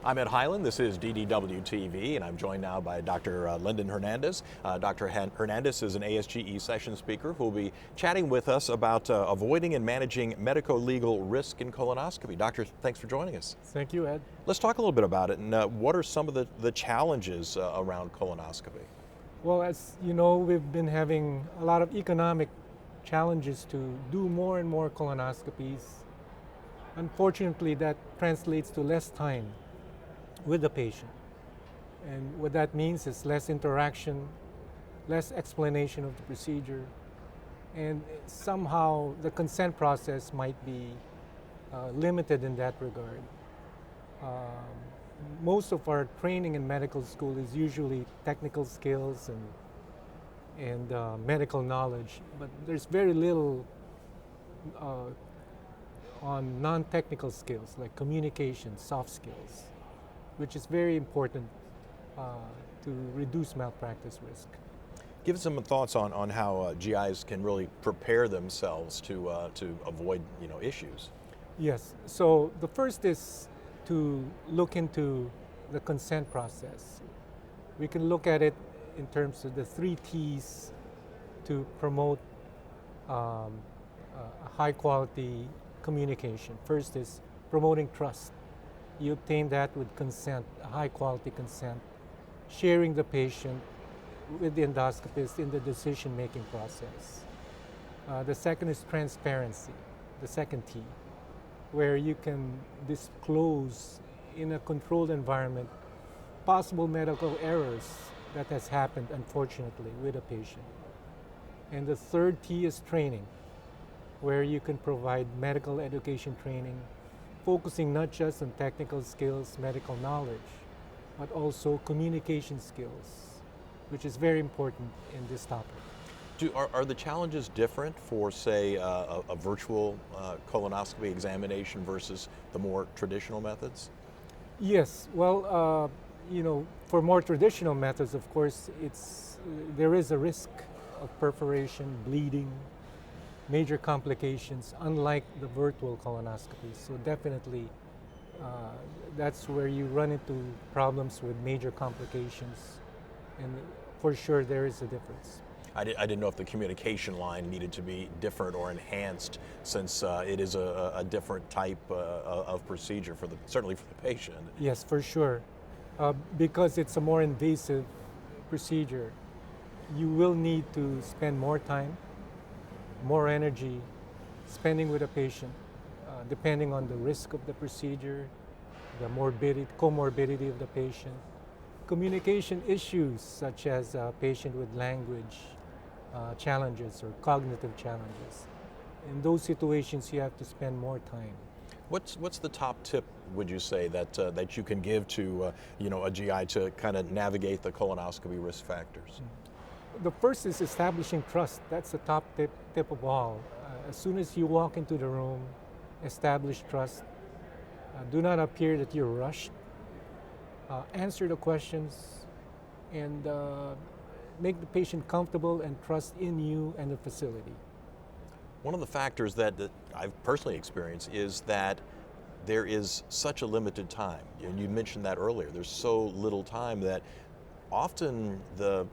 I'm Ed Highland. This is DDW TV, and I'm joined now by Dr. Lyndon Hernandez. Dr. Hernandez is an ASGE session speaker who will be chatting with us about avoiding and managing medico-legal risk in colonoscopy. Doctor, thanks for joining us. Thank you, Ed. Let's talk a little bit about it, and what are some of the challenges around colonoscopy? Well, as you know, we've been having a lot of economic challenges to do more and more colonoscopies. Unfortunately, that translates to less time with the patient. And what that means is less interaction, less explanation of the procedure, and somehow the consent process might be limited in that regard. Most of our training in medical school is usually technical skills and medical knowledge, but there's very little on non-technical skills like communication, soft skills, which is very important to reduce malpractice risk. Give us some thoughts on how GIs can really prepare themselves to avoid issues. Yes, so the first is to look into the consent process. We can look at it in terms of the 3 T's to promote a high quality communication. First is promoting trust. You obtain that with consent, high quality consent, sharing the patient with the endoscopist in the decision-making process. The second is transparency, the second T, where you can disclose in a controlled environment possible medical errors that has happened, unfortunately, with a patient. And the third T is training, where you can provide medical education training, focusing not just on technical skills, medical knowledge, but also communication skills, which is very important in this topic. Are the challenges different for, say, a virtual colonoscopy examination versus the more traditional methods? Yes, well, for more traditional methods, of course, there is a risk of perforation, bleeding, major complications, unlike the virtual colonoscopy. So definitely, that's where you run into problems with major complications, and for sure there is a difference. I didn't know if the communication line needed to be different or enhanced, since it is a different type of procedure certainly for the patient. Yes, for sure. Because it's a more invasive procedure, you will need to spend more time, more energy spending with a patient, depending on the risk of the procedure, the comorbidity of the patient, communication issues such as a patient with language challenges or cognitive challenges. In those situations, you have to spend more time. What's the top tip, would you say, that you can give to a GI to kind of navigate the colonoscopy risk factors? The first is establishing trust. That's the top tip of all. As soon as you walk into the room, establish trust. Do not appear that you're rushed. Answer the questions and make the patient comfortable and trust in you and the facility. One of the factors that I've personally experienced is that there is such a limited time. And you mentioned that earlier. There's so little time that often the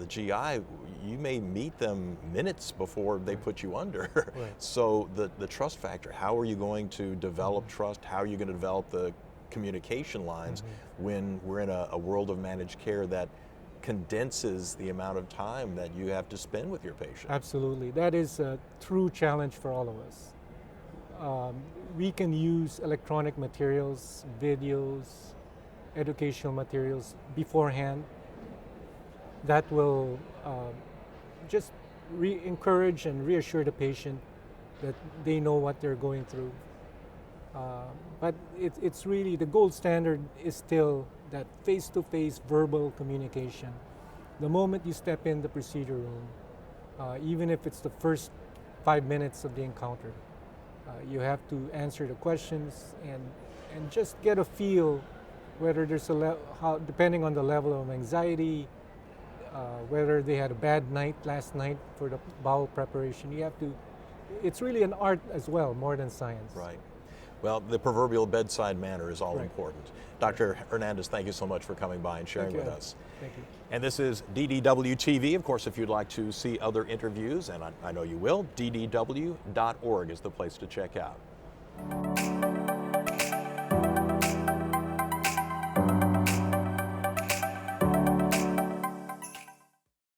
GI, you may meet them minutes before they put you under. Right. So the trust factor, how are you going to develop trust? How are you going to develop the communication lines when we're in a world of managed care that condenses the amount of time that you have to spend with your patient? Absolutely. That is a true challenge for all of us. We can use electronic materials, videos, educational materials beforehand. That will just encourage and reassure the patient that they know what they're going through. But it's really, the gold standard is still that face-to-face verbal communication. The moment you step in the procedure room, even if it's the first 5 minutes of the encounter, you have to answer the questions and just get a feel whether there's depending on the level of anxiety, whether they had a bad night last night for the bowel preparation. It's really an art as well, more than science. Right. Well, the proverbial bedside manner is all Right. important. Dr. Hernandez, thank you so much for coming by and sharing Thank with you. us. Thank you. And this is DDW TV. Of course, if you'd like to see other interviews, and I know you will, ddw.org is the place to check out.